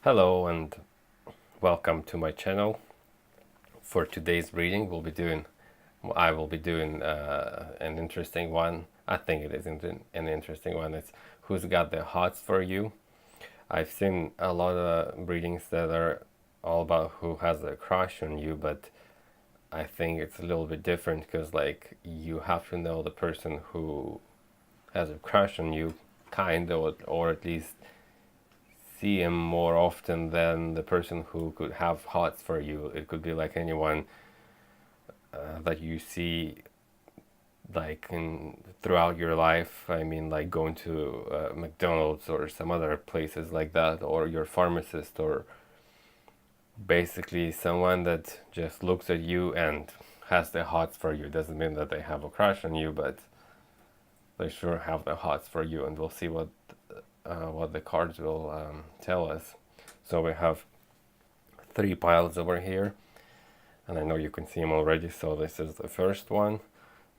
Hello and welcome to my channel. For today's reading, I will be doing an interesting one. I think it is an interesting one. It's Who's Got the Hots for You. I've seen a lot of readings that are all about who has a crush on you, but I think it's a little bit different because you have to know the person who has a crush on you, or at least see him more often than the person who could have hots for you. It could be like anyone that you see throughout your life. I mean, like going to McDonald's or some other places like that, or your pharmacist, or basically someone that just looks at you and has the hots for you. Doesn't mean that they have a crush on you, but they sure have the hots for you, and we'll see what the cards will tell us. So we have three piles over here, and I know you can see them already. So this is the first one,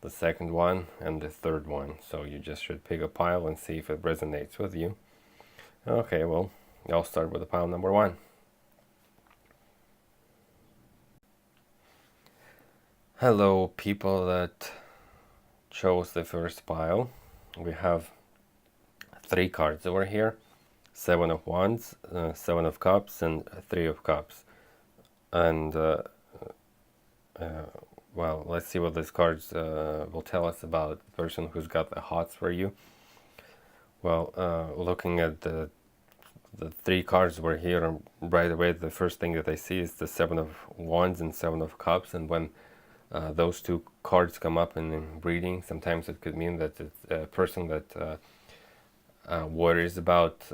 the second one, and the third one. So you just should pick a pile and see if it resonates with you. Okay, well, I'll start with the pile number one. Hello, people that chose the first pile. We have three cards over here: Seven of Wands, Seven of Cups, and Three of Cups. And well, let's see what these cards will tell us about the person who's got the hots for you. Well, looking at the three cards over here, right away the first thing that I see is the Seven of Wands and Seven of Cups. And when those two cards come up in reading, sometimes it could mean that it's a person that worries about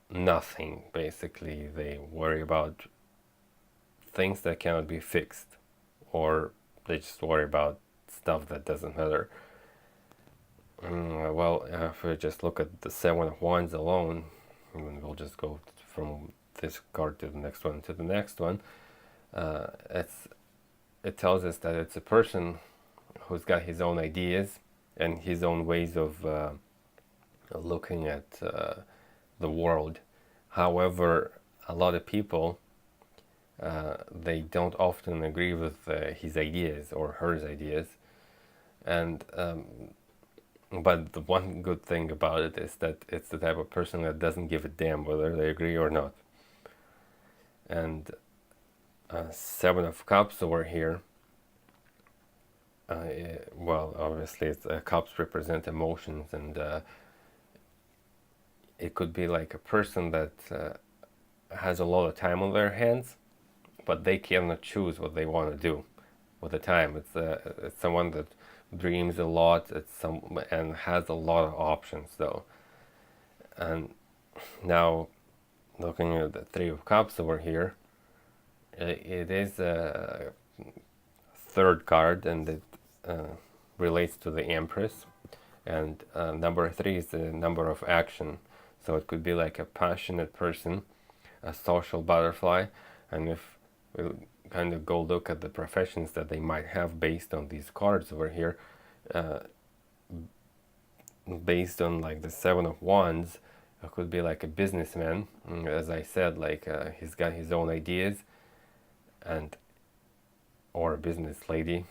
nothing. Basically, they worry about things that cannot be fixed, or they just worry about stuff that doesn't matter. Well, if we just look at the Seven of Wands alone, and we'll just go from this card to the next one to the next one, it tells us that it's a person who's got his own ideas and his own ways of looking at the world. However, a lot of people, they don't often agree with his ideas or her ideas. And but the one good thing about it is that it's the type of person that doesn't give a damn whether they agree or not. And Seven of Cups over here, well, obviously cups represent emotions, and it could be like a person that has a lot of time on their hands, but they cannot choose what they want to do with the time. It's someone that dreams a lot. And has a lot of options though. And now, looking at the Three of Cups over here, it is a third card, and it relates to the Empress. And number three is the number of action. So it could be like a passionate person, a social butterfly. And if we kind of go look at the professions that they might have based on these cards over here, based on like the Seven of Wands, it could be like a businessman. As I said, he's got his own ideas, and or a business lady,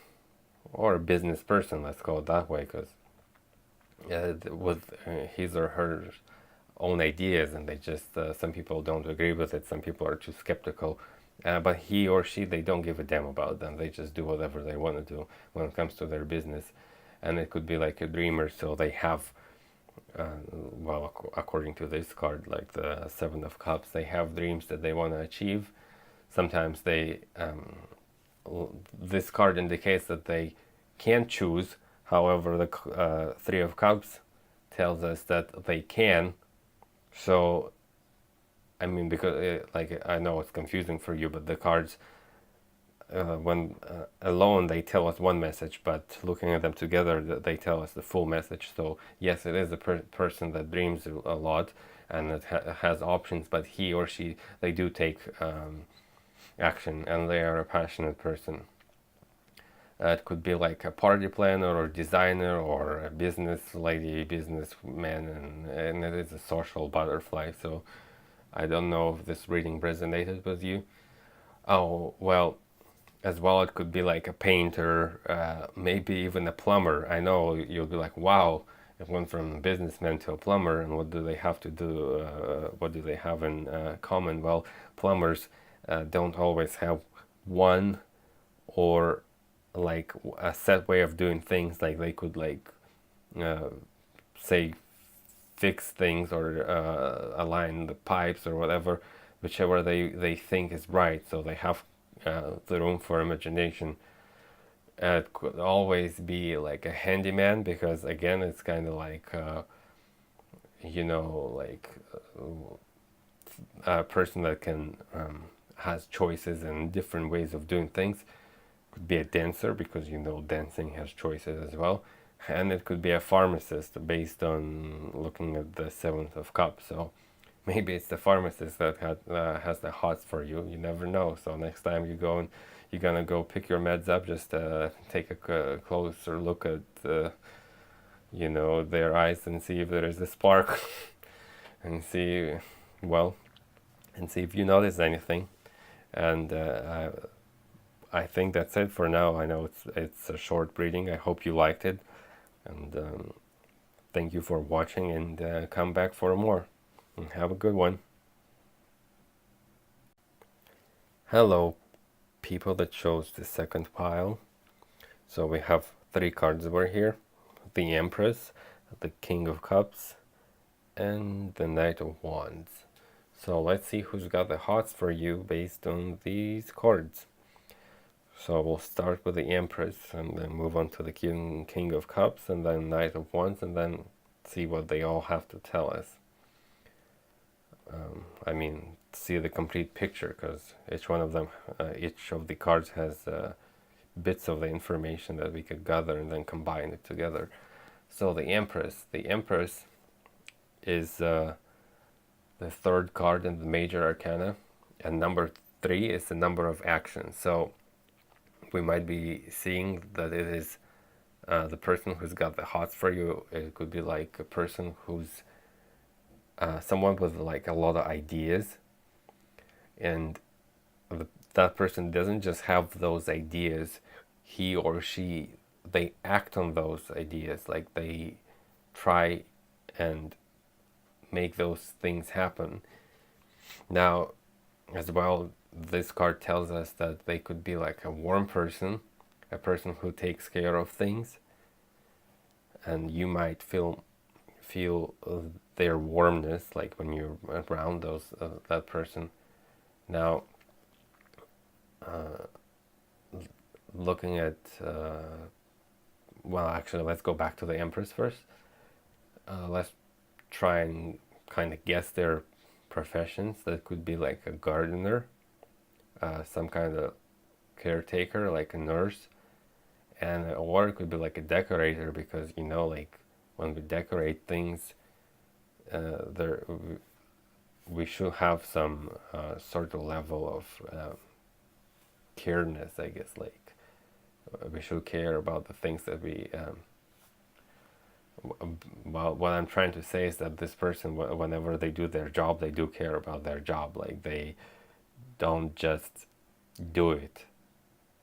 or a business person, let's call it that way, because with his or her own ideas, and they just some people don't agree with it, some people are too skeptical, but he or she, they don't give a damn about them. They just do whatever they want to do when it comes to their business. And it could be like a dreamer, so they have well, according to this card, like the Seven of Cups, they have dreams that they want to achieve. Sometimes this card indicates that they can choose. However, the Three of Cups tells us that they can. So, I mean, because I know it's confusing for you, but the cards, when alone, they tell us one message, but looking at them together, they tell us the full message. So yes, it is a person that dreams a lot, and it has options, but he or she, they do take action, and they are a passionate person. It could be like a party planner or designer or a business lady, businessman, and it is a social butterfly. So I don't know if this reading resonated with you. Oh, well, as well, it could be like a painter, maybe even a plumber. I know you'll be like, wow, it went from businessman to a plumber, and what do they have to do? What do they have in common? Well, plumbers don't always have one or like a set way of doing things. Like they could like uh, say fix things or align the pipes or whatever, whichever they think is right. So they have the room for imagination. It could always be like a handyman because again, it's kind of like like a person that can has choices and different ways of doing things. Could be a dancer because dancing has choices as well, and it could be a pharmacist based on looking at the Seventh of Cups. So maybe it's the pharmacist that has the hots for you. You never know. So next time you go and you're gonna go pick your meds up, just take a closer look at their eyes and see if there is a spark, and see well, and see if you notice anything. And I think that's it for now. I know it's a short reading. I hope you liked it, and thank you for watching. And come back for more. And have a good one. Hello, people that chose the second pile. So we have 3 cards over here: the Empress, the King of Cups, and the Knight of Wands. So let's see who's got the hots for you based on these cards. So we'll start with the Empress and then move on to the King of Cups and then Knight of Wands, and then see what they all have to tell us. See the complete picture, because each one of them, each of the cards has bits of the information that we could gather and then combine it together. So the Empress is the 3rd card in the major arcana, and number 3 is the number of actions. So we might be seeing that it is the person who's got the hots for you. It could be like a person who's someone with like a lot of ideas, and that person doesn't just have those ideas. He or she, they act on those ideas. Like they try and make those things happen. Now, as well, this card tells us that they could be like a warm person, a person who takes care of things, and you might feel their warmness, like when you're around that person. Now, looking at actually, let's go back to the Empress first. Let's try and kind of guess their professions. That could be like a gardener, some kind of caretaker, like a nurse, or it could be like a decorator, because like when we decorate things, we should have some sort of level of careness, I guess. Like we should care about the things that we. Well, what I'm trying to say is that this person, whenever they do their job, they do care about their job. Like they don't just do it;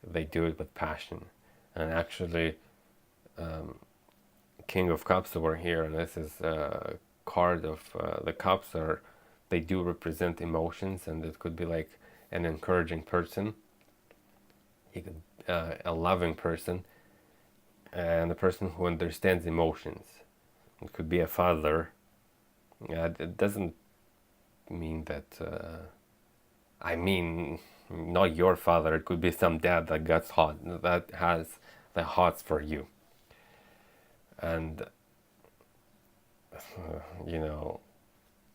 they do it with passion. And actually, King of Cups over here, and this is a card of the cups they do represent emotions, and it could be like an encouraging person. He could a loving person, and a person who understands emotions. It could be a father. It doesn't mean that. I mean, not your father. It could be some dad that gets hot, that has the hots for you, and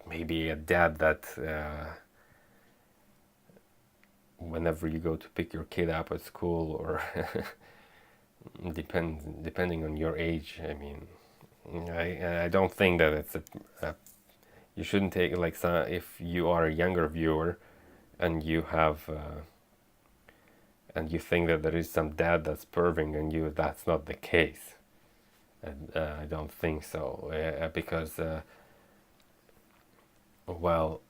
maybe a dad that. Whenever you go to pick your kid up at school, or depending on your age. I mean, I don't think that it's you shouldn't take like if you are a younger viewer and you have and you think that there is some dad that's perving on you. That's not the case. And I don't think so, because well,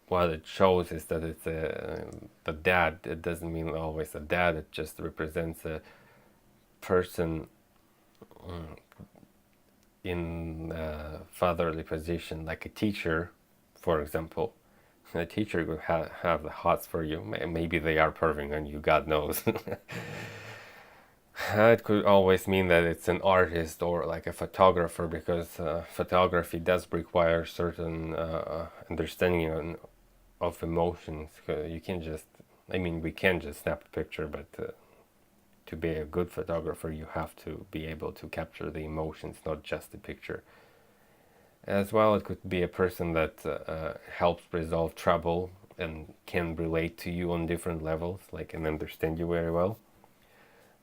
what it shows is that it's the dad. It doesn't mean always a dad. It just represents a person in a fatherly position, like a teacher, for example. A teacher would have the hots for you. Maybe they are perving on you, God knows. It could always mean that it's an artist or like a photographer, because photography does require certain understanding of emotions. You can just, I mean, we can just snap a picture, but to be a good photographer, you have to be able to capture the emotions, not just the picture. As well, it could be a person that helps resolve trouble and can relate to you on different levels, like and understand you very well.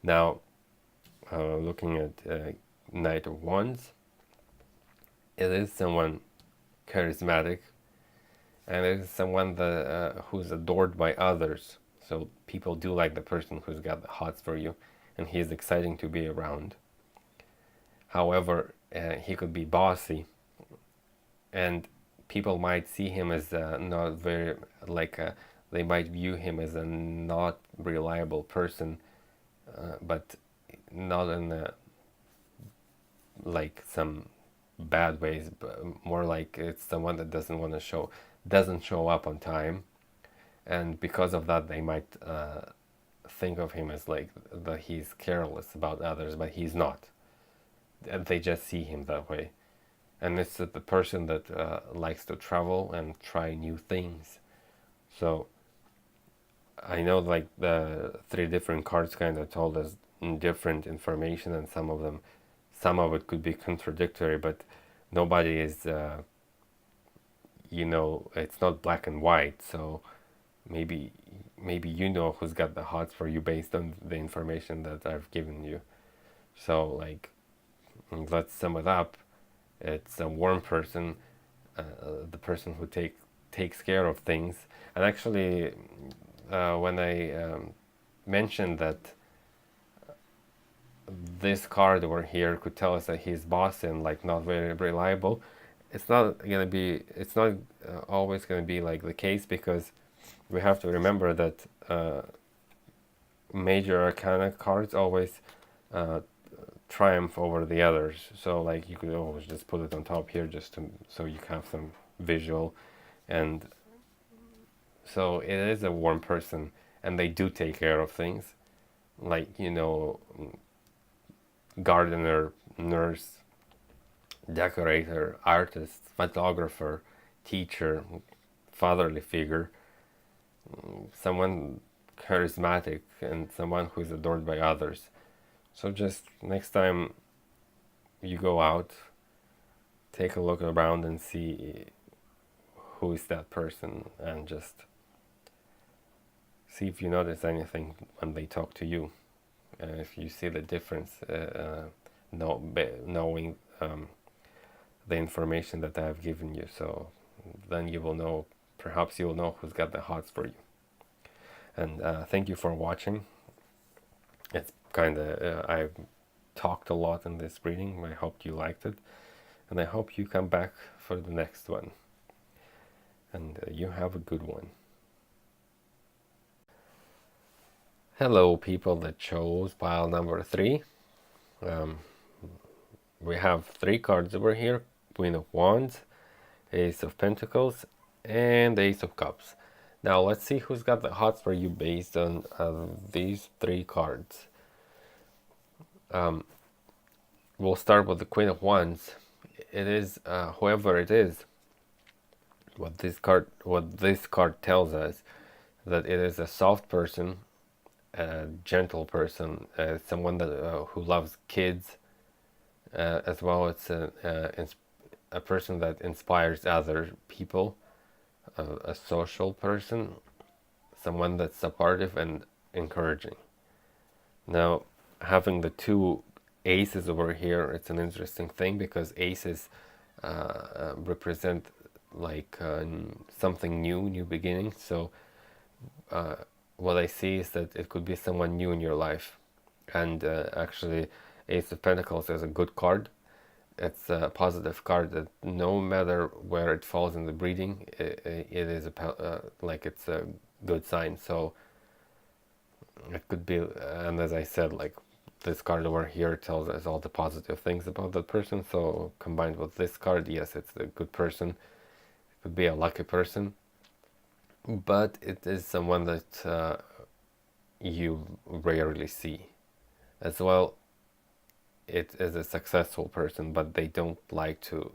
Now, looking at Knight of Wands, it is someone charismatic, and it is someone that who's adored by others. So people do like the person who's got the hots for you, and he is exciting to be around. However, he could be bossy, and people might see him as not very they might view him as a not reliable person, but not in like some bad ways, but more like it's someone that doesn't show up on time, and because of that they might think of him as like that he's careless about others, but he's not. And they just see him that way. And it's the person that likes to travel and try new things. So I know like the three different cards kind of told us different information, and some of it could be contradictory, but nobody is it's not black and white. So maybe you know who's got the hots for you based on the information that I've given you. So like, let's sum it up. It's a warm person, the person who takes care of things. And actually, when I mentioned that this card over here could tell us that he's bossy and like not very reliable, it's not always gonna be like the case, because we have to remember that major arcana cards always triumph over the others. So like you could always just put it on top here just so you have some visual. And so it is a warm person, and they do take care of things, like gardener, nurse, decorator, artist, photographer, teacher, fatherly figure, someone charismatic, and someone who is adored by others. So just next time you go out, take a look around and see who is that person, and just see if you notice anything when they talk to you. If you see the difference, knowing the information that I have given you, so then you will know, perhaps you will know who's got the hots for you. And thank you for watching. It's kind of I've talked a lot in this reading. I hope you liked it, and I hope you come back for the next one. And you have a good one. Hello, people that chose pile number 3. We have 3 cards over here: Queen of Wands, Ace of Pentacles, and Ace of Cups. Now let's see who's got the hots for you based on these 3 cards. We'll start with the Queen of Wands. It is whoever it is. What this card tells us, that it is a soft person, a gentle person, someone that who loves kids, as well as a person that inspires other people, a social person, someone that's supportive and encouraging. Now, having the 2 aces over here, it's an interesting thing, because aces represent like something new beginnings. So what I see is that it could be someone new in your life. And actually, Ace of Pentacles is a good card, it's a positive card that no matter where it falls in the breeding, it is like it's a good sign. So it could be, and as I said, like this card over here tells us all the positive things about that person. So combined with this card, yes, it's a good person. It could be a lucky person, but it is someone that you rarely see. As well, it is a successful person, but they don't like to.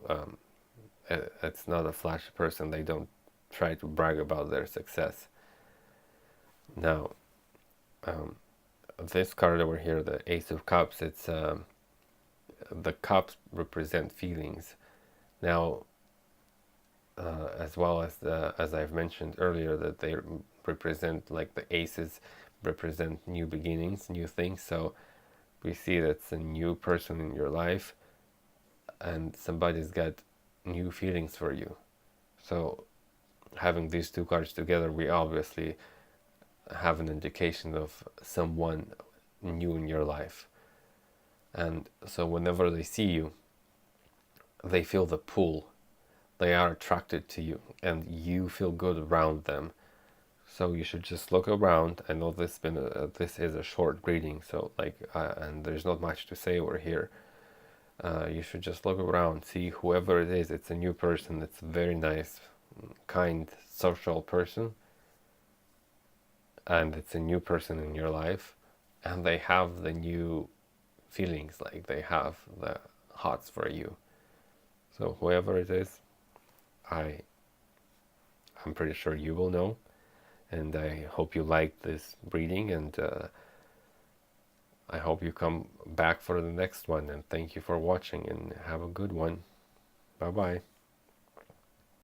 It's not a flashy person. They don't try to brag about their success. Now, um, this card over here, the Ace of Cups, it's the cups represent feelings. Now, as well as as I've mentioned earlier, that they represent, like the aces represent new beginnings, new things. So we see that's a new person in your life, and somebody's got new feelings for you. So having these two cards together, we obviously have an indication of someone new in your life. And so whenever they see you, they feel the pull. They are attracted to you, and you feel good around them. So you should just look around. I know this is a short reading, so and there's not much to say over here. You should just look around, see whoever it is. It's a new person. It's a very nice, kind, social person, and it's a new person in your life, and they have the new feelings, like they have the hots for you. So whoever it is, I'm pretty sure you will know, and I hope you like this reading, and I hope you come back for the next one, and thank you for watching, and have a good one. Bye bye.